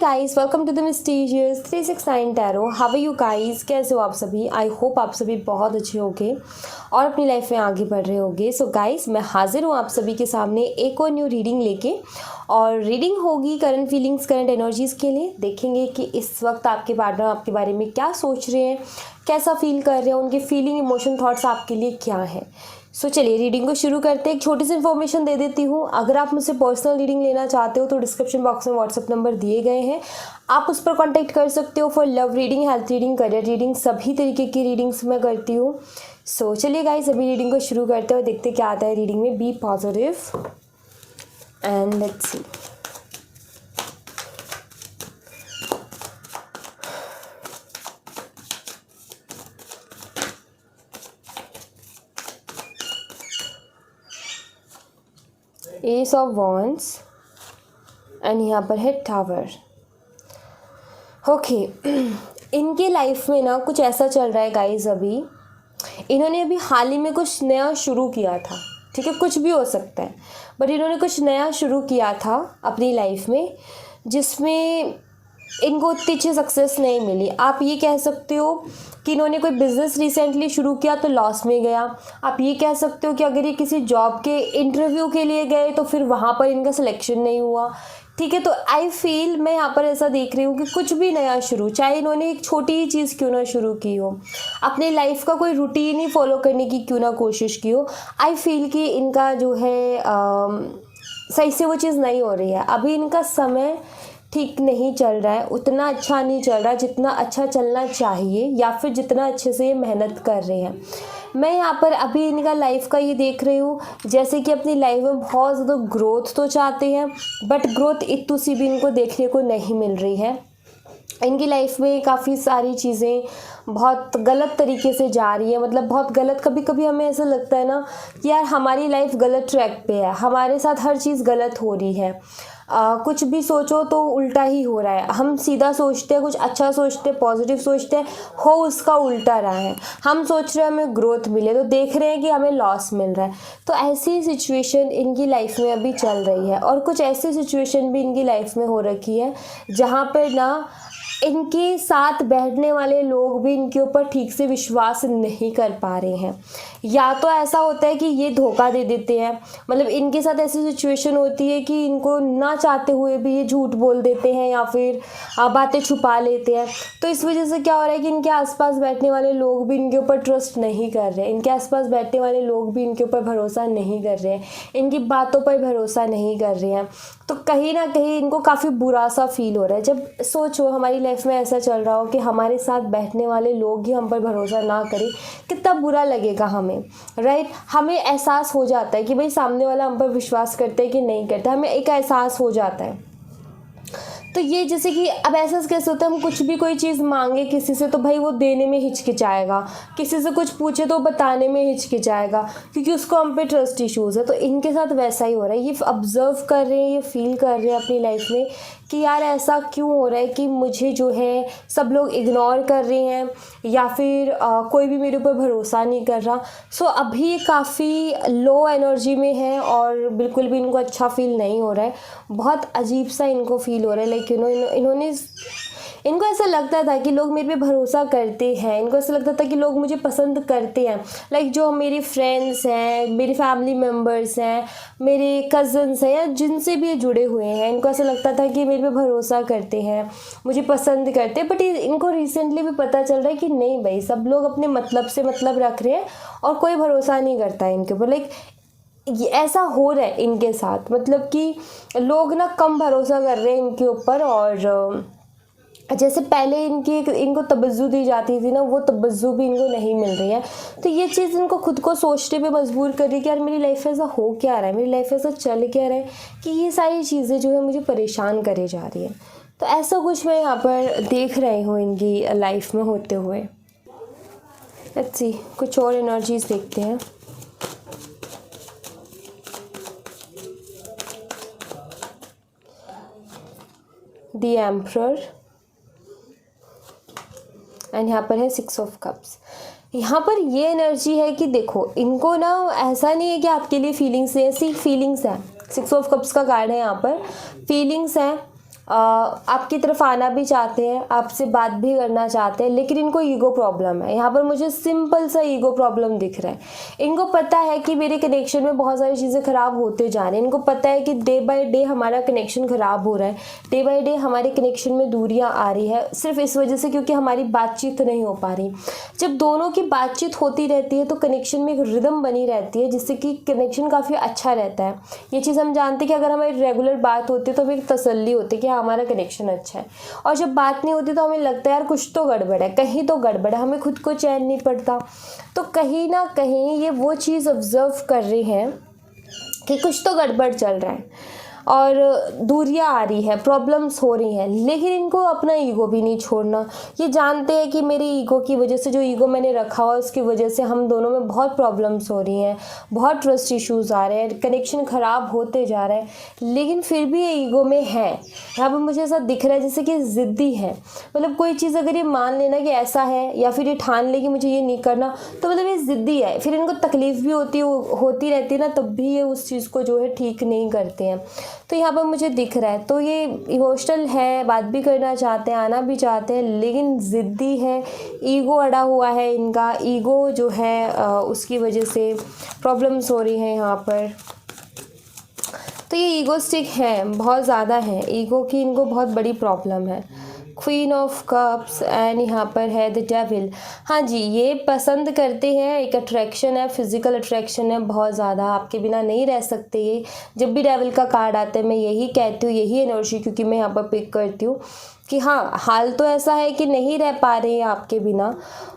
Guys, welcome to the mysterious 369 tarot. How are you guys? कैसे हो आप सभी? आई होप आप सभी बहुत अच्छे होंगे और अपनी लाइफ में आगे बढ़ रहे होंगे। सो गाइस, मैं हाजिर हूँ आप सभी के सामने एक और न्यू रीडिंग लेके, और रीडिंग होगी करंट फीलिंग्स, करंट एनर्जीज़ के लिए। देखेंगे कि इस वक्त आपके पार्टनर आपके बारे में क्या सोच रहे हैं, कैसा फील कर रहे हैं, उनके फीलिंग, इमोशन, थॉट्स आपके लिए क्या है। सो चलिए रीडिंग को शुरू करते हैं। एक छोटी सी इन्फॉर्मेशन दे देती हूँ। अगर आप मुझसे पर्सनल रीडिंग लेना चाहते हो तो डिस्क्रिप्शन बॉक्स में व्हाट्सअप नंबर दिए गए हैं, आप उस पर कांटेक्ट कर सकते हो for love reading, health reading, career reading, सभी तरीके की रीडिंग्स मैं करती हूँ। सो चलिए गाइस, अभी रीडिंग को शुरू करते हुए देखते क्या आता है रीडिंग में। Be positive and let's see. Ace of wands and यहाँ पर है टावर। ओके, इनके लाइफ में ना कुछ ऐसा चल रहा है गाइज। इन्होंने अभी हाल ही में कुछ नया शुरू किया था, ठीक है, कुछ भी हो सकता है, बट इन्होंने कुछ नया शुरू किया था अपनी लाइफ में जिसमें इनको उतनी अच्छी सक्सेस नहीं मिली। आप ये कह सकते हो कि इन्होंने कोई बिज़नेस रिसेंटली शुरू किया तो लॉस में गया। आप ये कह सकते हो कि अगर ये किसी जॉब के इंटरव्यू के लिए गए तो फिर वहाँ पर इनका सिलेक्शन नहीं हुआ, ठीक है। तो आई फील, मैं यहाँ पर ऐसा देख रही हूँ कि कुछ भी नया शुरू, चाहे इन्होंने एक छोटी ही चीज़ क्यों ना शुरू की हो, अपने लाइफ का कोई रूटीन ही फॉलो करने की क्यों ना कोशिश की हो, आई फील कि इनका जो है सही से वो चीज़ नहीं हो रही है। अभी इनका समय ठीक नहीं चल रहा है, उतना अच्छा नहीं चल रहा है जितना अच्छा चलना चाहिए, या फिर जितना अच्छे से ये मेहनत कर रहे हैं। मैं यहाँ पर अभी इनका लाइफ का ये देख रही हूँ जैसे कि अपनी लाइफ में बहुत ज़्यादा ग्रोथ तो चाहते हैं, बट ग्रोथ इतनी सी भी इनको देखने को नहीं मिल रही है। इनकी लाइफ में काफ़ी सारी चीज़ें बहुत गलत तरीके से जा रही है, मतलब बहुत गलत। कभी कभी हमें ऐसा लगता है ना कि यार हमारी लाइफ गलत ट्रैक पे है, हमारे साथ हर चीज़ गलत हो रही है। कुछ भी सोचो तो उल्टा ही हो रहा है। हम सीधा सोचते हैं, कुछ अच्छा सोचते हैं, पॉजिटिव सोचते हैं, हो उसका उल्टा रहा है। हम सोच रहे हैं हमें ग्रोथ मिले तो देख रहे हैं कि हमें लॉस मिल रहा है। तो ऐसी सिचुएशन इनकी लाइफ में अभी चल रही है, और कुछ ऐसी सिचुएशन भी इनकी लाइफ में हो रखी है जहाँ पर ना इनके साथ बैठने वाले लोग भी इनके ऊपर ठीक से विश्वास नहीं कर पा रहे हैं। या तो ऐसा होता है कि ये धोखा दे देते हैं, मतलब इनके साथ ऐसी सिचुएशन होती है कि इनको ना चाहते हुए भी ये झूठ बोल देते हैं या फिर बातें छुपा लेते हैं। तो इस वजह से क्या हो रहा है कि इनके आसपास बैठने वाले लोग भी इनके ऊपर ट्रस्ट नहीं कर रहे हैं, इनके आसपास बैठने वाले लोग भी इनके ऊपर भरोसा नहीं कर रहे हैं, इनकी बातों पर भरोसा नहीं कर रहे हैं। तो कहीं ना कहीं इनको काफ़ी बुरा सा फील हो रहा है। जब सोचो हमारी लाइफ में ऐसा चल रहा हो कि हमारे साथ बैठने वाले लोग ही हम पर भरोसा ना करें, कितना बुरा लगेगा हमें, राइट। हमें एहसास हो जाता है कि भाई सामने वाला हम पर विश्वास करते है कि नहीं करता, हमें एक एहसास हो जाता है। तो ये जैसे कि अब ऐसा कैसे होता है, हम कुछ भी कोई चीज़ मांगे किसी से तो भाई वो देने में हिचकिचाएगा, किसी से कुछ पूछे तो बताने में हिचकिचाएगा, क्योंकि उसको हम पे ट्रस्ट इश्यूज़ है। तो इनके साथ वैसा ही हो रहा है। ये ऑब्जर्व कर रहे हैं, ये फील कर रहे हैं अपनी लाइफ में कि यार ऐसा क्यों हो रहा है कि मुझे जो है सब लोग इग्नोर कर रहे हैं, या फिर कोई भी मेरे ऊपर भरोसा नहीं कर रहा। सो अभी ये काफ़ी लो एनर्जी में है और बिल्कुल भी इनको अच्छा फील नहीं हो रहा है। बहुत अजीब सा इनको फील हो रहा है, लाइक इन्होंने इनको ऐसा लगता था कि लोग मेरे पे भरोसा करते हैं, इनको ऐसा लगता था कि लोग मुझे पसंद करते हैं, लाइक जो मेरे फ्रेंड्स हैं, मेरे फैमिली मेम्बर्स हैं, मेरे कज़न्स हैं, या जिनसे भी ये जुड़े हुए हैं, इनको ऐसा लगता था कि मेरे पे भरोसा करते हैं, मुझे पसंद करते हैं। बट इनको रिसेंटली भी पता चल रहा है कि नहीं भाई, सब लोग अपने मतलब से मतलब रख रहे हैं और कोई भरोसा नहीं करता है इनके ऊपर। लाइक ये ऐसा हो रहा है इनके साथ, मतलब कि लोग ना कम भरोसा कर रहे हैं इनके ऊपर, और जैसे पहले इनको तवज्जो दी जाती थी ना, वो तवज्जो भी इनको नहीं मिल रही है। तो ये चीज़ इनको खुद को सोचने पे मजबूर कर रही है कि यार मेरी लाइफ में ऐसा हो क्या रहा है, मेरी लाइफ में ऐसा चल क्या रहा है कि ये सारी चीज़ें जो है मुझे परेशान करे जा रही है। तो ऐसा कुछ मैं यहाँ पर देख रही हूँ इनकी लाइफ में होते हुए। लेट्स सी, कुछ और एनर्जीज देखते हैं। द एम्परर एंड यहाँ पर है 6 ऑफ कप्स। यहाँ पर ये एनर्जी है कि देखो इनको ना ऐसा नहीं है कि आपके लिए फीलिंग्स है, ऐसी फीलिंग्स है। 6 ऑफ कप्स का कार्ड है यहाँ पर, फीलिंग्स हैं, आपकी तरफ आना भी चाहते हैं, आपसे बात भी करना चाहते हैं, लेकिन इनको ईगो प्रॉब्लम है। यहाँ पर मुझे सिंपल सा ईगो प्रॉब्लम दिख रहा है। इनको पता है कि मेरे कनेक्शन में बहुत सारी चीज़ें ख़राब होते जा रही हैं। इनको पता है कि डे बाय डे हमारा कनेक्शन ख़राब हो रहा है, डे बाय डे हमारे कनेक्शन में दूरियाँ आ रही है, सिर्फ इस वजह से क्योंकि हमारी बातचीत नहीं हो पा रही। जब दोनों की बातचीत होती रहती है तो कनेक्शन में एक रिदम बनी रहती है, जिससे कि कनेक्शन काफ़ी अच्छा रहता है। ये चीज़ हम जानते हैं कि अगर हमारी रेगुलर बात होती है तो हमें एक तसल्ली होती है कि हमारा कनेक्शन अच्छा है। और जब बात नहीं होती तो हमें लगता है यार कुछ तो गड़बड़ है, कहीं तो गड़बड़ है, हमें खुद को चैन नहीं पड़ता। तो कहीं ना कहीं ये वो चीज़ ऑब्जर्व कर रही हैं कि कुछ तो गड़बड़ चल रहा है और दूरियां आ रही है, प्रॉब्लम्स हो रही हैं, लेकिन इनको अपना ईगो भी नहीं छोड़ना। ये जानते हैं कि मेरी ईगो की वजह से, जो ईगो मैंने रखा हुआ उसकी वजह से हम दोनों में बहुत प्रॉब्लम्स हो रही हैं, बहुत ट्रस्ट इश्यूज आ रहे हैं, कनेक्शन ख़राब होते जा रहे हैं, लेकिन फिर भी ये ईगो में है। यहाँ पर मुझे ऐसा दिख रहा है जैसे कि ज़िद्दी है। मतलब कोई चीज़ अगर ये मान लेना कि ऐसा है या फिर ये ठान ले कि मुझे ये नहीं करना, तो मतलब ये ज़िद्दी है। फिर इनको तकलीफ़ भी होती रहती है ना, तब भी ये उस चीज़ को जो है ठीक नहीं करते हैं। तो यहाँ पर मुझे दिख रहा है, तो ये इमोशनल है, बात भी करना चाहते हैं, आना भी चाहते हैं, लेकिन ज़िद्दी है, ईगो अड़ा हुआ है इनका। ईगो जो है उसकी वजह से प्रॉब्लम्स हो रही हैं यहाँ पर। तो ये ईगोस्टिक है, बहुत ज़्यादा है, ईगो की इनको बहुत बड़ी प्रॉब्लम है। क्वीन ऑफ कप्स एंड यहाँ पर है द डेविल। हाँ जी, ये पसंद करते हैं, एक अट्रैक्शन है, फिजिकल अट्रैक्शन है बहुत ज़्यादा, आपके बिना नहीं रह सकते ये। जब भी डेविल का कार्ड आता है मैं यही कहती हूँ, यही एनर्जी क्योंकि मैं यहाँ पर पिक करती हूँ कि हाँ, हाल तो ऐसा है कि नहीं रह पा रहे हैं आपके बिना,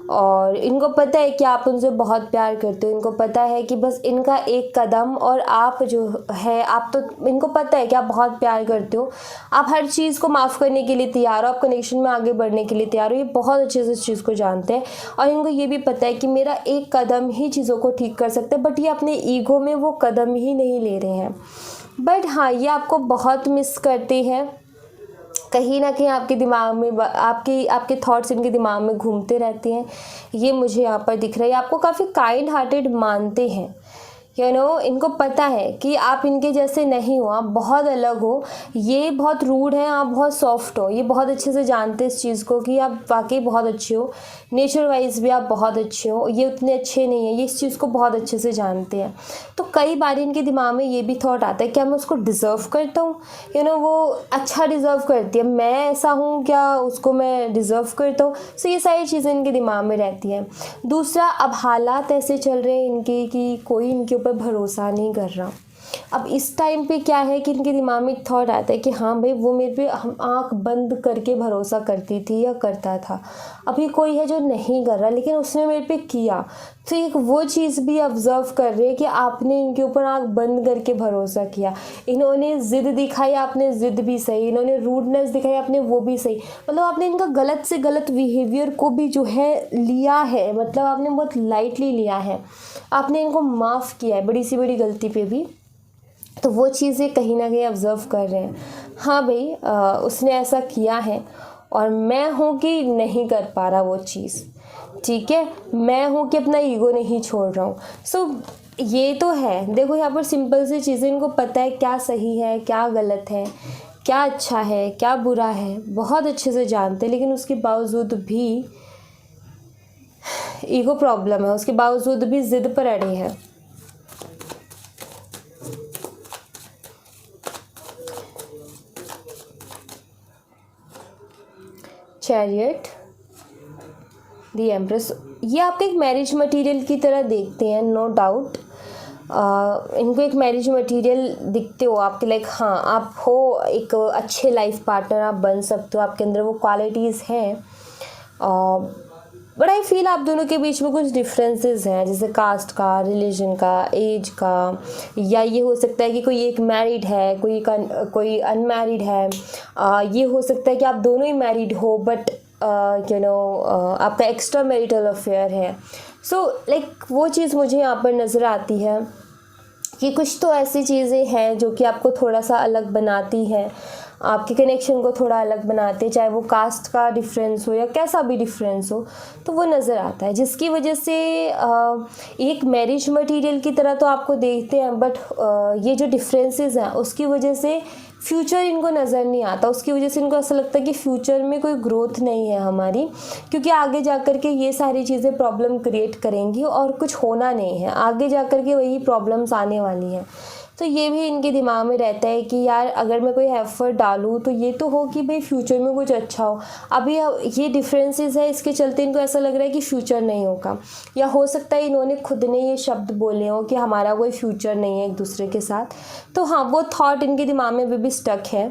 और इनको पता है कि आप उनसे बहुत प्यार करते हो। इनको पता है कि बस इनका एक कदम और आप जो है, आप तो इनको पता है कि आप बहुत प्यार करते हो, आप हर चीज़ को माफ़ करने के लिए तैयार हो, आप कनेक्शन में आगे बढ़ने के लिए तैयार हो। ये बहुत अच्छे से इस चीज़ को जानते हैं और इनको ये भी पता है कि मेरा एक कदम ही चीज़ों को ठीक कर सकता है, बट ये अपने ईगो में वो कदम ही नहीं ले रहे हैं। बट हाँ, ये आपको बहुत मिस करते हैं। कहीं ना कहीं आपके दिमाग में आपके थॉट्स इनके दिमाग में घूमते रहते हैं, ये मुझे यहाँ पर दिख रहा है। आपको काफ़ी काइंड हार्टेड मानते हैं, इनको पता है कि आप इनके जैसे नहीं हो, आप बहुत अलग हो। ये बहुत रूड हैं, आप बहुत सॉफ्ट हो। ये बहुत अच्छे से जानते हैं इस चीज़ को कि आप वाकई बहुत अच्छे हो, नेचर वाइज भी आप बहुत अच्छे हो, ये उतने अच्छे नहीं हैं, ये इस चीज़ को बहुत अच्छे से जानते हैं। तो कई बार इनके दिमाग में ये भी थॉट आता है, क्या मैं उसको डिज़र्व करता हूँ? वो अच्छा डिज़र्व करती है, मैं ऐसा हूँ क्या, उसको मैं डिज़र्व करता हूँ? सो ये सारी चीज़ें इनके दिमाग में रहती हैं। दूसरा, अब हालात ऐसे चल रहे हैं इनके कि कोई इनके ऊपर भरोसा नहीं कर रहा। अब इस टाइम पे क्या है कि इनके दिमाग में एक थॉट आता है कि हाँ भाई, वो मेरे पे हम आँख बंद करके भरोसा करती थी या करता था, अभी कोई है जो नहीं कर रहा, लेकिन उसने मेरे पे किया। तो एक वो चीज़ भी ऑब्जर्व कर रहे हैं कि आपने इनके ऊपर आँख बंद करके भरोसा किया, इन्होंने ज़िद दिखाई, आपने ज़िद भी सही, इन्होंने रूडनेस दिखाई, आपने वो भी सही। मतलब आपने इनका गलत से गलत बिहेवियर को भी जो है लिया है, मतलब आपने बहुत लाइटली लिया है, आपने इनको माफ़ किया है बड़ी सी बड़ी गलती पे भी। तो वो चीज़ें कहीं ना कहीं ऑब्ज़र्व कर रहे हैं, हाँ भाई उसने ऐसा किया है और मैं हूँ कि नहीं कर पा रहा वो चीज़, ठीक है, मैं हूँ कि अपना ईगो नहीं छोड़ रहा हूँ। सो ये तो है, देखो यहाँ पर सिंपल सी चीज़ें, इनको पता है क्या सही है क्या गलत है, क्या अच्छा है क्या बुरा है, बहुत अच्छे से जानते हैं, लेकिन उसके बावजूद भी ईगो प्रॉब्लम है, उसके बावजूद भी ज़िद पर अड़े हैं। चैरियट, द एम्प्रेस, ये आपको एक मैरिज मटेरियल की तरह देखते हैं, नो डाउट। इनको एक मैरिज मटेरियल दिखते हो आपके, लाइक हाँ आप हो एक अच्छे लाइफ पार्टनर, आप बन सकते हो, आपके अंदर वो क्वालिटीज़ हैं। बट आई फील आप दोनों के बीच में कुछ डिफरेंसेस हैं, जैसे कास्ट का, रिलीजन का, एज का, या ये हो सकता है कि कोई एक मैरिड है, कोई अनमैरिड है। ये हो सकता है कि आप दोनों ही मैरिड हो, बट आपका एक्स्ट्रा मैरिटल अफेयर है। सो लाइक वो चीज़ मुझे यहाँ पर नज़र आती है कि कुछ तो ऐसी चीज़ें हैं जो कि आपको थोड़ा सा अलग बनाती हैं, आपके कनेक्शन को थोड़ा अलग बनाते हैं, चाहे वो कास्ट का डिफरेंस हो या कैसा भी डिफरेंस हो, तो वो नज़र आता है, जिसकी वजह से एक मैरिज मटेरियल की तरह तो आपको देखते हैं, बट ये जो डिफरेंसेस हैं उसकी वजह से फ्यूचर इनको नज़र नहीं आता, उसकी वजह से इनको ऐसा लगता है कि फ्यूचर में कोई ग्रोथ नहीं है हमारी, क्योंकि आगे जा कर के ये सारी चीज़ें प्रॉब्लम क्रिएट करेंगी और कुछ होना नहीं है, आगे जा कर के वही प्रॉब्लम्स आने वाली हैं। तो ये भी इनके दिमाग में रहता है कि यार अगर मैं कोई एफर्ट डालूँ तो ये तो हो कि भाई फ्यूचर में कुछ अच्छा हो। अभी ये डिफरेंसेस है, इसके चलते इनको ऐसा लग रहा है कि फ्यूचर नहीं होगा, या हो सकता है इन्होंने खुद ने ये शब्द बोले हो कि हमारा कोई फ्यूचर नहीं है एक दूसरे के साथ। तो हाँ, वो थॉट इनके दिमाग में अभी भी स्टक है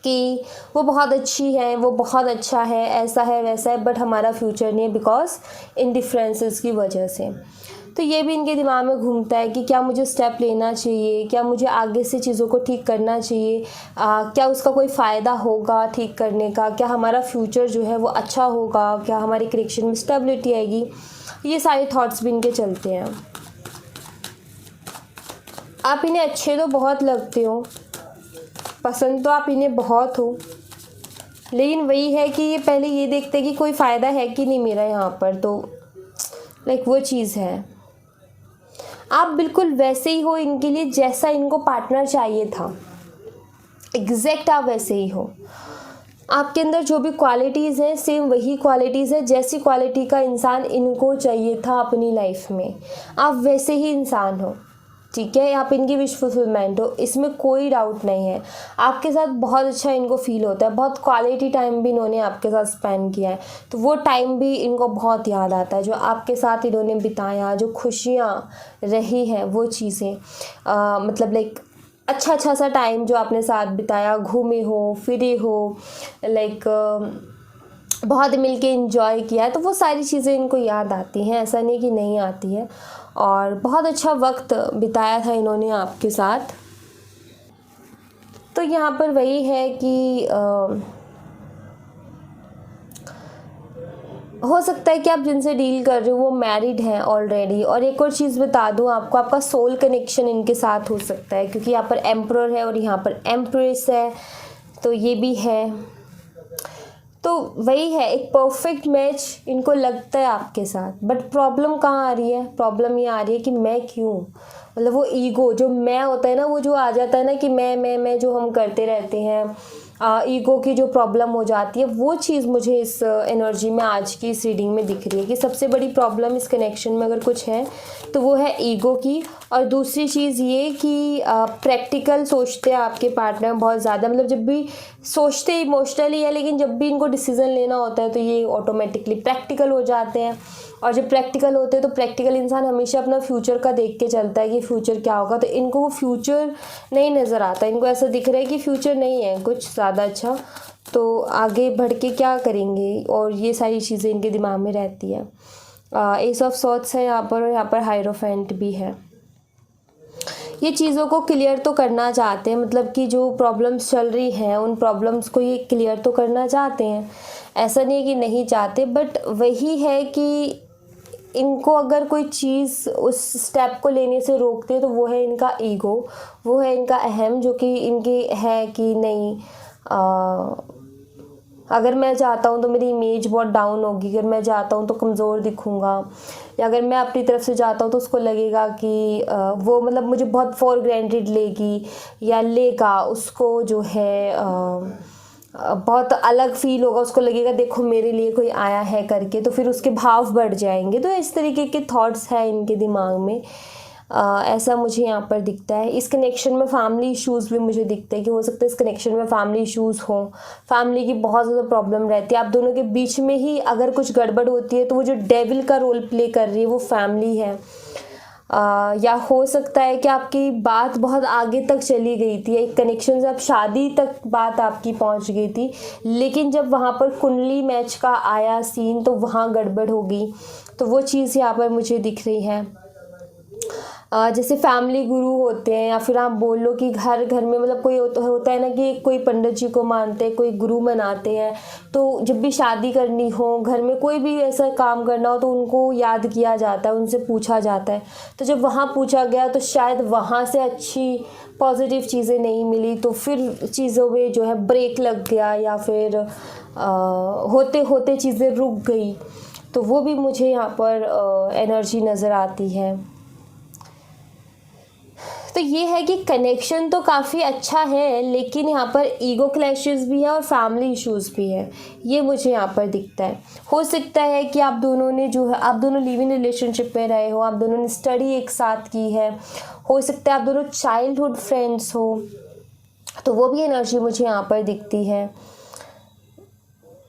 कि वो बहुत अच्छी है, वो बहुत अच्छा है, ऐसा है वैसा है, बट हमारा फ्यूचर नहीं है बिकॉज इन डिफरेंसेस की वजह से। तो ये भी इनके दिमाग में घूमता है कि क्या मुझे स्टेप लेना चाहिए, क्या मुझे आगे से चीज़ों को ठीक करना चाहिए, क्या उसका कोई फ़ायदा होगा ठीक करने का, क्या हमारा फ्यूचर जो है वो अच्छा होगा, क्या हमारे कनेक्शन में स्टेबिलिटी आएगी। ये सारे थॉट्स भी इनके चलते हैं। आप इन्हें अच्छे तो बहुत लगते हो, पसंद तो आप इन्हें बहुत हो, लेकिन वही है कि ये पहले ये देखते हैं कि कोई फ़ायदा है कि नहीं मेरा यहाँ पर, तो लाइक वो चीज़ है। आप बिल्कुल वैसे ही हो इनके लिए जैसा इनको पार्टनर चाहिए था, एग्जैक्ट आप वैसे ही हो। आपके अंदर जो भी क्वालिटीज़ हैं सेम वही क्वालिटीज़ है जैसी क्वालिटी का इंसान इनको चाहिए था अपनी लाइफ में, आप वैसे ही इंसान हो, ठीक है। आप इनकी विश फुलफिलमेंट हो, इसमें कोई डाउट नहीं है। आपके साथ बहुत अच्छा इनको फील होता है, बहुत क्वालिटी टाइम भी इन्होंने आपके साथ स्पेंड किया है, तो वो टाइम भी इनको बहुत याद आता है जो आपके साथ इन्होंने बिताया, जो खुशियाँ रही हैं वो चीज़ें, मतलब लाइक अच्छा सा टाइम जो आपने साथ बिताया, घूमे हो फिरे हो, लाइक बहुत मिलके एंजॉय किया है, तो वो सारी चीज़ें इनको याद आती हैं, ऐसा नहीं कि नहीं आती है। और बहुत अच्छा वक्त बिताया था इन्होंने आपके साथ। तो यहाँ पर वही है कि हो सकता है कि आप जिनसे डील कर रहे हो वो मैरिड हैं ऑलरेडी। और एक और चीज़ बता दूँ आपको, आपका सोल कनेक्शन इनके साथ हो सकता है, क्योंकि यहाँ पर एम्परर है और यहाँ पर एम्प्रेस है, तो ये भी है। तो वही है, एक परफेक्ट मैच इनको लगता है आपके साथ, बट प्रॉब्लम कहाँ आ रही है? प्रॉब्लम ये आ रही है कि मैं क्यों, मतलब वो ईगो जो मैं होता है ना, वो जो आ जाता है ना कि मैं जो हम करते रहते हैं, ईगो की जो प्रॉब्लम हो जाती है, वो चीज़ मुझे इस एनर्जी में आज की इस रीडिंग में दिख रही है कि सबसे बड़ी प्रॉब्लम इस कनेक्शन में अगर कुछ है तो वो है ईगो की। और दूसरी चीज़ ये कि प्रैक्टिकल सोचते हैं आपके पार्टनर बहुत ज़्यादा, मतलब जब भी सोचते इमोशनली है, लेकिन जब भी इनको डिसीज़न लेना होता है तो ये ऑटोमेटिकली प्रैक्टिकल हो जाते हैं। और जब प्रैक्टिकल होते हैं तो प्रैक्टिकल इंसान हमेशा अपना फ्यूचर का देख के चलता है कि फ्यूचर क्या होगा, तो इनको वो फ्यूचर नहीं नज़र आता, इनको ऐसा दिख रहा है कि फ्यूचर नहीं है कुछ ज़्यादा अच्छा, तो आगे बढ़ के क्या करेंगे, और ये सारी चीज़ें इनके दिमाग में रहती है। एस ऑफ सॉर्ड्स है यहाँ पर, और यहाँ पर हायरोफेंट भी है। ये चीज़ों को क्लियर तो करना चाहते हैं, मतलब कि जो प्रॉब्लम्स चल रही हैं उन प्रॉब्लम्स को ये क्लियर तो करना चाहते हैं, ऐसा नहीं है कि नहीं चाहते, बट वही है कि इनको अगर कोई चीज़ उस स्टेप को लेने से रोकते है तो वो है इनका ईगो, वो है इनका अहम, जो कि इनकी है कि नहीं, अगर मैं चाहता हूँ तो मेरी इमेज बहुत डाउन होगी, अगर मैं चाहता हूँ तो कमज़ोर दिखूँगा, या अगर मैं अपनी तरफ से चाहता हूँ तो उसको लगेगा कि वो मतलब मुझे बहुत फॉर ग्रांटेड लेगी या लेगा, उसको जो है बहुत अलग फील होगा, उसको लगेगा देखो मेरे लिए कोई आया है करके, तो फिर उसके भाव बढ़ जाएंगे। तो इस तरीके के थॉट्स हैं इनके दिमाग में, ऐसा मुझे यहाँ पर दिखता है। इस कनेक्शन में फैमिली इश्यूज़ भी मुझे दिखते हैं कि हो सकता है इस कनेक्शन में फैमिली इश्यूज़ हों, फैमिली की बहुत ज़्यादा प्रॉब्लम रहती है, आप दोनों के बीच में ही अगर कुछ गड़बड़ होती है तो वो जो डेविल का रोल प्ले कर रही है वो फैमिली है। या हो सकता है कि आपकी बात बहुत आगे तक चली गई थी, एक कनेक्शन से अब शादी तक बात आपकी पहुंच गई थी, लेकिन जब वहाँ पर कुंडली मैच का आया सीन तो वहाँ गड़बड़ हो गई, तो वो चीज़ यहाँ पर मुझे दिख रही है। जैसे फैमिली गुरु होते हैं, या फिर आप बोल लो कि घर घर में मतलब कोई होता है ना कि कोई पंडित जी को मानते हैं, कोई गुरु मनाते हैं। तो जब भी शादी करनी हो, घर में कोई भी ऐसा काम करना हो, तो उनको याद किया जाता है, उनसे पूछा जाता है। तो जब वहाँ पूछा गया तो शायद वहाँ से अच्छी पॉजिटिव चीज़ें नहीं मिली, तो फिर चीज़ों में जो है ब्रेक लग गया, या फिर होते होते चीज़ें रुक गई। तो वो भी मुझे यहाँ पर एनर्जी नज़र आती है। तो ये है कि कनेक्शन तो काफ़ी अच्छा है, लेकिन यहाँ पर ईगो क्लैशेस भी है और फैमिली इश्यूज़ भी है, ये मुझे यहाँ पर दिखता है। हो सकता है कि आप दोनों ने जो है, आप दोनों लिव इन रिलेशनशिप में रहे हो, आप दोनों ने स्टडी एक साथ की है, हो सकता है आप दोनों चाइल्डहुड फ्रेंड्स हो, तो वो भी एनर्जी मुझे यहाँ पर दिखती है।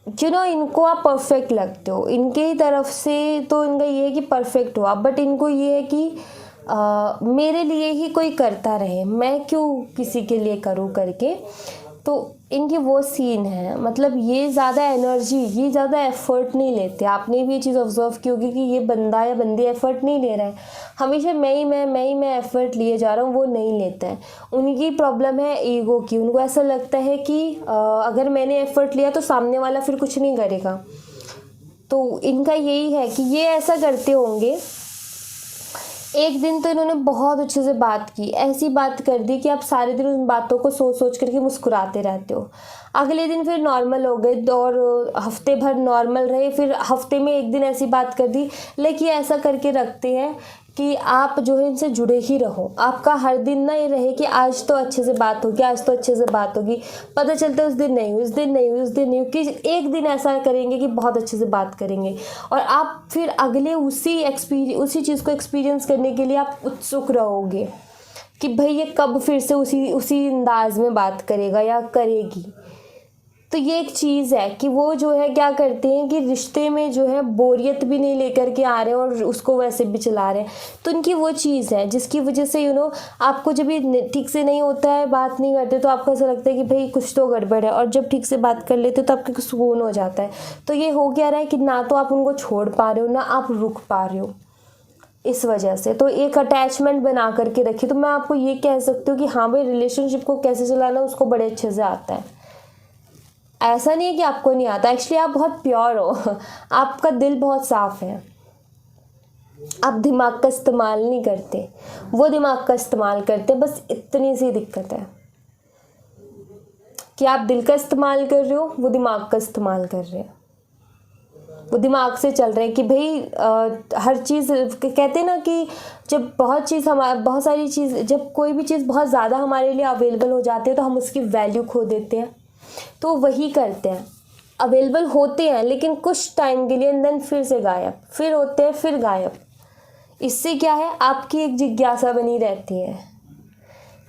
इनको आप परफेक्ट लगते हो, इनके ही तरफ से तो इनका ये है कि परफेक्ट हो आप, बट इनको ये है कि मेरे लिए ही कोई करता रहे, मैं क्यों किसी के लिए करूं करके। तो इनकी वो सीन है, मतलब ये ज़्यादा एनर्जी, ये ज़्यादा एफर्ट नहीं लेते। आपने भी ये चीज़ ऑब्जर्व की होगी कि ये बंदा या बंदी एफर्ट नहीं ले रहा है, हमेशा मैं एफर्ट लिए जा रहा हूँ, वो नहीं लेता है। उनकी प्रॉब्लम है ईगो की, उनको ऐसा लगता है कि अगर मैंने एफर्ट लिया तो सामने वाला फिर कुछ नहीं करेगा। तो इनका यही है कि ये ऐसा करते होंगे। एक दिन तो इन्होंने बहुत अच्छे से बात की, ऐसी बात कर दी कि आप सारे दिन उन बातों को सोच सोच करके मुस्कुराते रहते हो। अगले दिन फिर नॉर्मल हो गए और हफ्ते भर नॉर्मल रहे, फिर हफ्ते में एक दिन ऐसी बात कर दी। लेकिन ऐसा करके रखते हैं कि आप जो है इनसे जुड़े ही रहो, आपका हर दिन ना ये रहे कि आज तो अच्छे से बात होगी, आज तो अच्छे से बात होगी। पता चलता है उस दिन नहीं हुई, उस दिन नहीं हुई, उस दिन नहीं हुई, कि एक दिन ऐसा करेंगे कि बहुत अच्छे से बात करेंगे, और आप फिर अगले उसी चीज़ को एक्सपीरियंस करने के लिए आप उत्सुक रहोगे कि भाई ये कब फिर से उसी अंदाज में बात करेगा या करेगी। तो ये एक चीज़ है कि वो जो है क्या करते हैं कि रिश्ते में जो है बोरियत भी नहीं लेकर के आ रहे हैं और उसको वैसे भी चला रहे हैं। तो इनकी वो चीज़ है जिसकी वजह से आपको जब ये ठीक से नहीं होता है, बात नहीं करते, तो आपको ऐसा लगता है कि भाई कुछ तो गड़बड़ है, और जब ठीक से बात कर लेते तो आपको सुकून हो जाता है। तो ये हो क्या रहा है कि ना तो आप उनको छोड़ पा रहे हो, ना आप रुक पा रहे हो, इस वजह से। तो एक अटैचमेंट बना करके रखी। तो मैं आपको ये कह सकती हूँ कि हाँ भाई, रिलेशनशिप को कैसे चलाना उसको बड़े अच्छे से आता है। ऐसा नहीं है कि आपको नहीं आता, एक्चुअली आप बहुत प्योर हो, आपका दिल बहुत साफ है, आप दिमाग का इस्तेमाल नहीं करते, वो दिमाग का इस्तेमाल करते। बस इतनी सी दिक्कत है कि आप दिल का इस्तेमाल कर रहे हो, वो दिमाग का इस्तेमाल कर रहे हैं, वो दिमाग से चल रहे हैं कि भाई हर चीज़ कहते हैं ना कि जब बहुत सारी चीज़, जब कोई भी चीज़ बहुत ज़्यादा हमारे लिए अवेलेबल हो जाती है तो हम उसकी वैल्यू खो देते हैं। तो वही करते हैं, अवेलेबल होते हैं लेकिन कुछ टाइम के लिए, एंड देन फिर से गायब, फिर होते हैं फिर गायब। इससे क्या है, आपकी एक जिज्ञासा बनी रहती है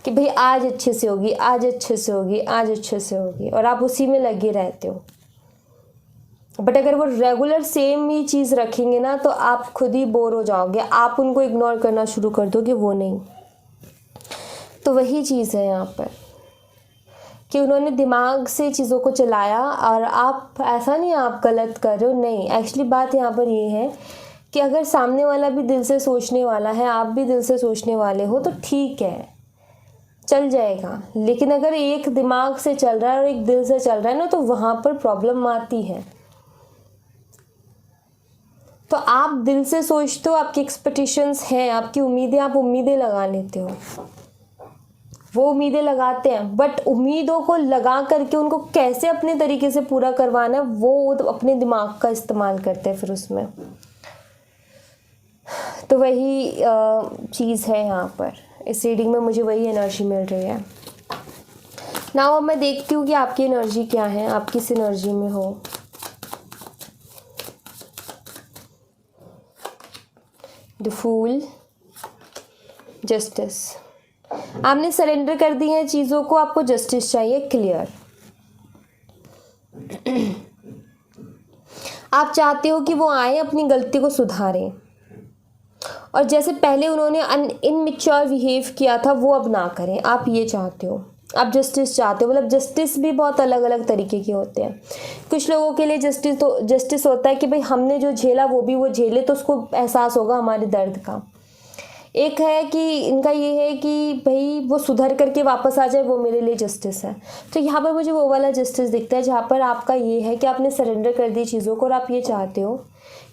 कि भाई आज अच्छे से होगी, आज अच्छे से होगी, आज अच्छे से होगी, और आप उसी में लगे रहते हो। बट अगर वो रेगुलर सेम ही चीज़ रखेंगे ना, तो आप खुद ही बोर हो जाओगे, आप उनको इग्नोर करना शुरू कर दोगे, वो नहीं। तो वही चीज़ है यहाँ पर कि उन्होंने दिमाग से चीज़ों को चलाया, और आप ऐसा नहीं आप गलत कर रहे हो, नहीं। एक्चुअली बात यहाँ पर ये है कि अगर सामने वाला भी दिल से सोचने वाला है, आप भी दिल से सोचने वाले हो, तो ठीक है, चल जाएगा। लेकिन अगर एक दिमाग से चल रहा है और एक दिल से चल रहा है ना, तो वहाँ पर प्रॉब्लम आती है। तो आप दिल से सोचते हो, आपकी एक्सपेक्टेशंस हैं, आपकी उम्मीदें, आप उम्मीदें लगा लेते हो, वो उम्मीदें लगाते हैं, बट उम्मीदों को लगा करके उनको कैसे अपने तरीके से पूरा करवाना है, वो तो अपने दिमाग का इस्तेमाल करते हैं फिर उसमें। तो वही चीज़ है यहाँ पर, इस रीडिंग में मुझे वही एनर्जी मिल रही है। नाउ अब मैं देखती हूँ कि आपकी एनर्जी क्या है, आप किस एनर्जी में हो। द फूल, जस्टिस, आपने सरेंडर कर दी है चीज़ों को, आपको जस्टिस चाहिए, क्लियर। आप चाहते हो कि वो आए, अपनी गलती को सुधारें, और जैसे पहले उन्होंने इनमेच्योर बिहेव किया था वो अब ना करें, आप ये चाहते हो। आप जस्टिस चाहते हो, मतलब जस्टिस भी बहुत अलग अलग तरीके के होते हैं। कुछ लोगों के लिए जस्टिस होता है कि भाई हमने जो झेला वो भी वो झेले, तो उसको एहसास होगा हमारे दर्द का। एक है कि इनका ये है कि भाई वो सुधर करके वापस आ जाए, वो मेरे लिए जस्टिस है। तो यहाँ पर मुझे वो वाला जस्टिस दिखता है जहाँ पर आपका ये है कि आपने सरेंडर कर दी चीज़ों को और आप ये चाहते हो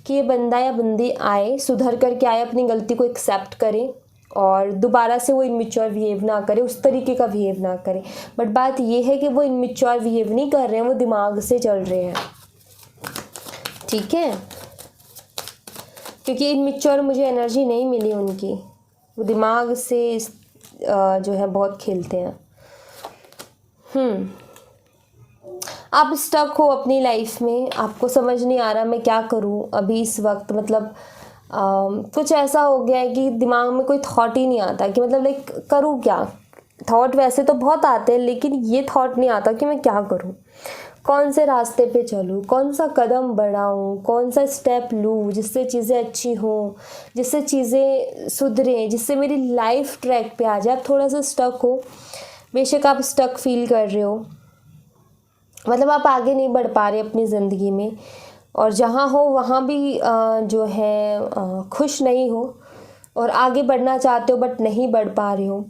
कि ये बंदा या बंदी आए, सुधर करके आए, अपनी गलती को एक्सेप्ट करे और दोबारा से वो इनमेच्योर बिहेव ना करे, उस तरीके का बिहेव ना करे। बट बात ये है कि वो इनमेच्योर बिहेव नहीं कर रहे हैं, वो दिमाग से चल रहे हैं, ठीक है, क्योंकि इनमेच्योर मुझे एनर्जी नहीं मिली उनकी, वो दिमाग से जो है बहुत खेलते हैं। आप स्टक हो अपनी लाइफ में, आपको समझ नहीं आ रहा मैं क्या करूं अभी इस वक्त, मतलब कुछ ऐसा हो गया है कि दिमाग में कोई थॉट ही नहीं आता कि मतलब लाइक करूं क्या। थॉट वैसे तो बहुत आते हैं लेकिन ये थॉट नहीं आता कि मैं क्या करूं, कौन से रास्ते पे चलूं, कौन सा कदम बढ़ाऊं, कौन सा स्टेप लूं जिससे चीज़ें अच्छी हों, जिससे चीज़ें सुधरें, जिससे मेरी लाइफ ट्रैक पे आ जाए। आप थोड़ा सा स्टक हो, बेशक आप स्टक फील कर रहे हो, मतलब आप आगे नहीं बढ़ पा रहे अपनी ज़िंदगी में, और जहाँ हो वहाँ भी जो है खुश नहीं हो, और आगे बढ़ना चाहते हो बट नहीं बढ़ पा रहे हो।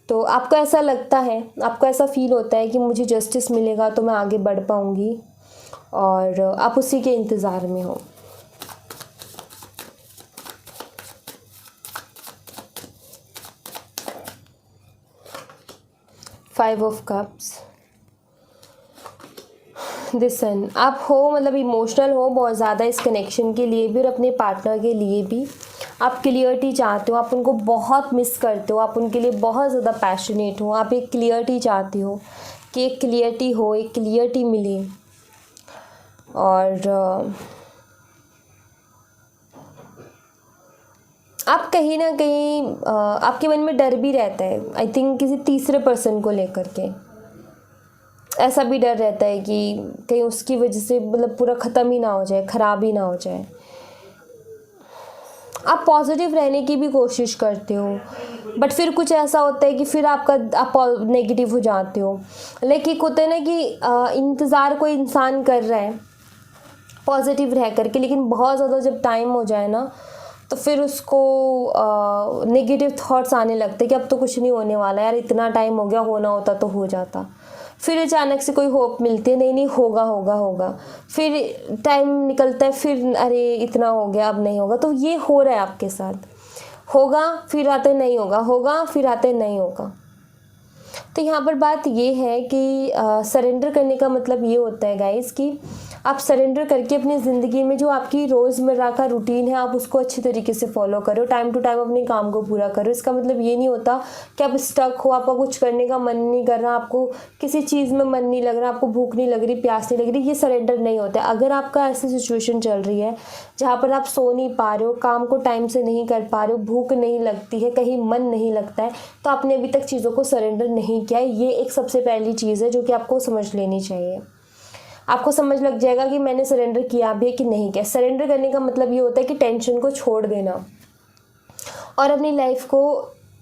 तो आपको ऐसा लगता है, आपको ऐसा फील होता है कि मुझे जस्टिस मिलेगा तो मैं आगे बढ़ पाऊँगी, और आप उसी के इंतज़ार में हो। फाइव ऑफ कप्स, दिस सन, आप हो मतलब इमोशनल हो बहुत ज़्यादा इस कनेक्शन के लिए भी और अपने पार्टनर के लिए भी। आप क्लियरिटी चाहते हो, आप उनको बहुत मिस करते हो, आप उनके लिए बहुत ज़्यादा पैशनेट हो, आप एक क्लियरिटी चाहते हो कि एक क्लियरिटी हो, एक क्लियरिटी मिले। और आप कहीं ना कहीं आपके मन में डर भी रहता है, आई थिंक किसी तीसरे पर्सन को लेकर के ऐसा भी डर रहता है कि कहीं उसकी वजह से मतलब पूरा ख़त्म ही ना हो जाए, ख़राब ही ना हो जाए। आप पॉजिटिव रहने की भी कोशिश करते हो बट फिर कुछ ऐसा होता है कि फिर आप नेगेटिव हो जाते हो। लेकिन होता है ना कि इंतज़ार कोई इंसान कर रहा है पॉजिटिव रह करके, लेकिन बहुत ज़्यादा जब टाइम हो जाए ना तो फिर उसको नेगेटिव थॉट्स आने लगते कि अब तो कुछ नहीं होने वाला यार, इतना टाइम हो गया, होना होता तो हो जाता। फिर अचानक से कोई होप मिलती है, नहीं नहीं होगा होगा होगा, फिर टाइम निकलता है, फिर अरे इतना हो गया अब नहीं होगा। तो ये हो रहा है आपके साथ, होगा फिर आते नहीं होगा, होगा फिर आते नहीं होगा। तो यहाँ पर बात ये है कि सरेंडर करने का मतलब ये होता है गाइस कि आप सरेंडर करके अपनी ज़िंदगी में जो आपकी रोज़मर्रा का रूटीन है आप उसको अच्छी तरीके से फॉलो करो, टाइम टू टाइम अपने काम को पूरा करो। इसका मतलब ये नहीं होता कि आप स्टक हो, आपका कुछ करने का मन नहीं कर रहा, आपको किसी चीज़ में मन नहीं लग रहा, आपको भूख नहीं लग रही, प्यास नहीं लग रही, ये सरेंडर नहीं होता है। अगर आपका ऐसी सिचुएशन चल रही है जहाँ पर आप सो नहीं पा रहे हो, काम को टाइम से नहीं कर पा रहे हो, भूख नहीं लगती है, कहीं मन नहीं लगता है, तो आपने अभी तक चीज़ों को सरेंडर नहीं किया है। ये एक सबसे पहली चीज़ है जो कि आपको समझ लेनी चाहिए। आपको समझ लग जाएगा कि मैंने सरेंडर किया भी है कि नहीं किया। सरेंडर करने का मतलब ये होता है कि टेंशन को छोड़ देना और अपनी लाइफ को,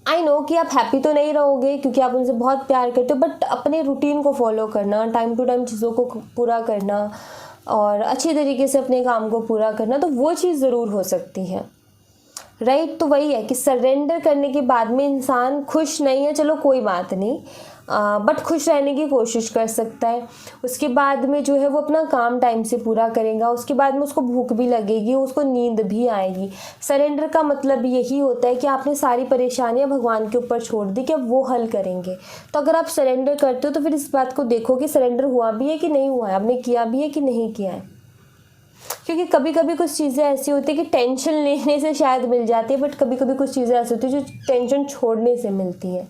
आई नो कि आप हैप्पी तो नहीं रहोगे क्योंकि आप उनसे बहुत प्यार करते हो, बट अपने रूटीन को फॉलो करना, टाइम टू टाइम चीज़ों को पूरा करना और अच्छी तरीके से अपने काम को पूरा करना, तो वो चीज़ ज़रूर हो सकती है, राइट। तो वही है कि सरेंडर करने के बाद में इंसान खुश नहीं है, चलो कोई बात नहीं, बट खुश रहने की कोशिश कर सकता है। उसके बाद में जो है वो अपना काम टाइम से पूरा करेगा, उसके बाद में उसको भूख भी लगेगी, उसको नींद भी आएगी। सरेंडर का मतलब यही होता है कि आपने सारी परेशानियां भगवान के ऊपर छोड़ दी कि अब वो हल करेंगे। तो अगर आप सरेंडर करते हो तो फिर इस बात को देखो कि सरेंडर हुआ भी है कि नहीं हुआ है, आपने किया भी है कि नहीं किया है। क्योंकि कभी कभी कुछ चीज़ें ऐसी होती है कि टेंशन लेने से शायद मिल जाती है, बट कभी कभी कुछ चीज़ें ऐसी होती है जो टेंशन छोड़ने से मिलती है।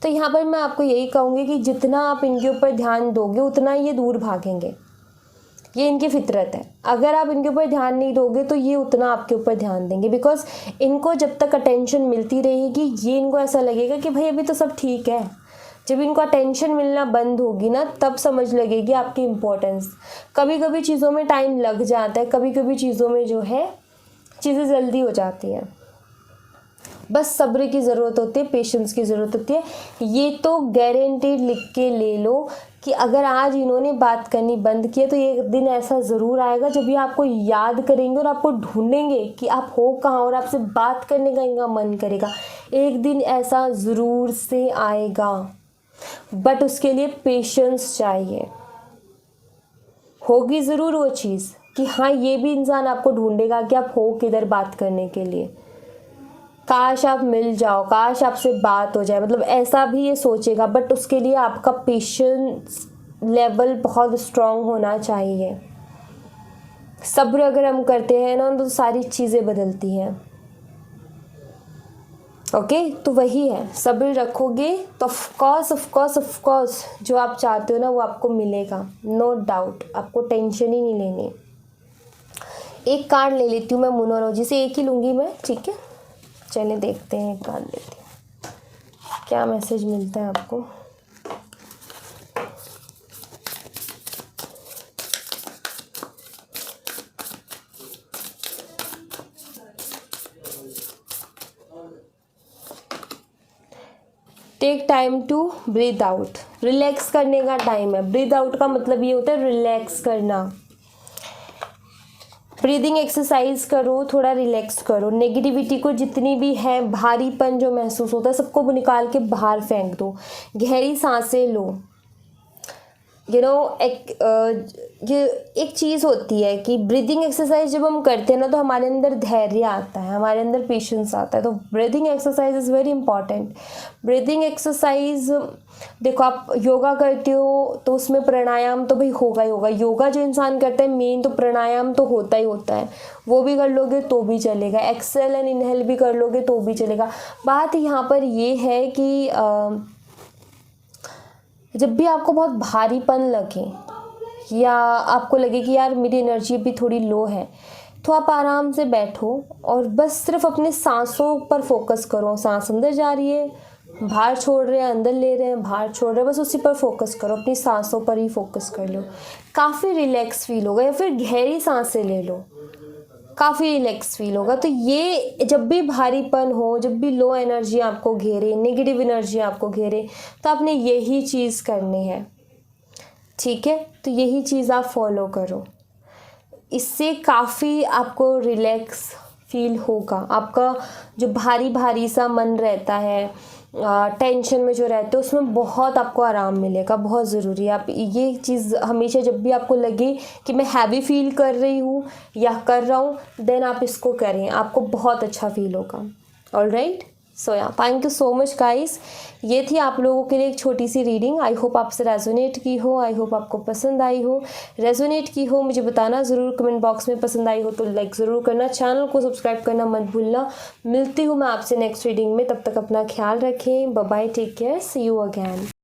तो यहाँ पर मैं आपको यही कहूँगी कि जितना आप इनके ऊपर ध्यान दोगे उतना ये दूर भागेंगे, ये इनकी फितरत है। अगर आप इनके ऊपर ध्यान नहीं दोगे तो ये उतना आपके ऊपर ध्यान देंगे, बिकॉज इनको जब तक अटेंशन मिलती रहेगी ये इनको ऐसा लगेगा कि भाई अभी तो सब ठीक है। जब इनको अटेंशन मिलना बंद होगी ना तब समझ लगेगी आपकी इम्पोर्टेंस। कभी कभी चीज़ों में टाइम लग जाता है, कभी कभी चीज़ों में जो है चीज़ें जल्दी हो जाती हैं, बस सब्र की ज़रूरत होती है, पेशेंस की ज़रूरत होती है। ये तो गारंटीड लिख के ले लो कि अगर आज इन्होंने बात करनी बंद की है तो एक दिन ऐसा ज़रूर आएगा जब ये आपको याद करेंगे और आपको ढूंढेंगे कि आप हो कहाँ, और आपसे बात करने का इनका मन करेगा। एक दिन ऐसा ज़रूर से आएगा, बट उसके लिए पेशेंस चाहिए। होगी ज़रूर वो चीज़ कि हाँ, ये भी इंसान आपको ढूंढेगा कि आप हो किधर बात करने के लिए। काश आप मिल जाओ, काश आपसे बात हो जाए, मतलब ऐसा भी ये सोचेगा, बट उसके लिए आपका पेशेंस लेवल बहुत स्ट्रांग होना चाहिए। सब्र अगर हम करते हैं ना तो सारी चीज़ें बदलती हैं। ओके, तो वही है, सब्र रखोगे तो ऑफ कोर्स जो आप चाहते हो ना वो आपको मिलेगा, नो डाउट। आपको टेंशन ही नहीं लेनी। एक कार्ड ले लेती हूँ मैं मोनोलॉजी से, एक ही लूँगी मैं, ठीक है। चलिए देखते हैं, एक कार्ड लेती हूँ, क्या मैसेज मिलता है आपको। Take time to breathe out, relax करने का टाइम है। ब्रीथ आउट का मतलब ये होता है रिलैक्स करना। ब्रीदिंग एक्सरसाइज करो, थोड़ा रिलैक्स करो। नेगेटिविटी को जितनी भी है, भारीपन जो महसूस होता है सबको निकाल के बाहर फेंक दो। गहरी सांसें लो। ये एक चीज़ होती है कि ब्रीदिंग एक्सरसाइज जब हम करते हैं ना तो हमारे अंदर धैर्य आता है, हमारे अंदर पेशेंस आता है। तो breathing exercise is very important. Breathing exercise देखो, आप योगा करते हो तो उसमें प्राणायाम तो भाई होगा ही होगा। योगा जो इंसान करता है मेन तो प्राणायाम तो होता ही होता है, वो भी कर लोगे तो भी चलेगा। एक्सेल एंड इनहेल भी कर लोगे तो भी चलेगा। बात यहाँ पर ये है कि जब भी आपको बहुत भारीपन लगे या आपको लगे कि यार मेरी एनर्जी भी थोड़ी लो है, तो आप आराम से बैठो और बस सिर्फ अपने सांसों पर फोकस करो। सांस अंदर जा रही है, बाहर छोड़ रहे हैं, अंदर ले रहे हैं, बाहर छोड़ रहे हैं, बस उसी पर फोकस करो, अपनी सांसों पर ही फोकस कर लो। काफ़ी रिलैक्स फील होगा। या फिर गहरी सांसें ले लो, काफ़ी रिलैक्स फील होगा। तो ये जब भी भारीपन हो, जब भी लो एनर्जी आपको घेरे, नेगेटिव एनर्जी आपको घेरे, तो आपने यही चीज़ करनी है, ठीक है। तो यही चीज़ आप फॉलो करो, इससे काफ़ी आपको रिलैक्स फील होगा। आपका जो भारी भारी सा मन रहता है, टेंशन में जो रहते हो, उसमें बहुत आपको आराम मिलेगा। बहुत ज़रूरी है। आप ये चीज़ हमेशा जब भी आपको लगे कि मैं हैवी फील कर रही हूँ या कर रहा हूँ, देन आप इसको करें, आपको बहुत अच्छा फील होगा। ऑलराइट, सो या thank you so much guys. ये थी आप लोगों के लिए एक छोटी सी रीडिंग। आई होप आपसे रेजोनेट की हो, आई होप आपको पसंद आई हो। रेजोनेट की हो मुझे बताना ज़रूर कमेंट बॉक्स में। पसंद आई हो तो लाइक ज़रूर करना, चैनल को सब्सक्राइब करना मत भूलना। मिलती हूँ मैं आपसे नेक्स्ट रीडिंग में, तब तक अपना ख्याल रखें। Bye bye, take care, see you again.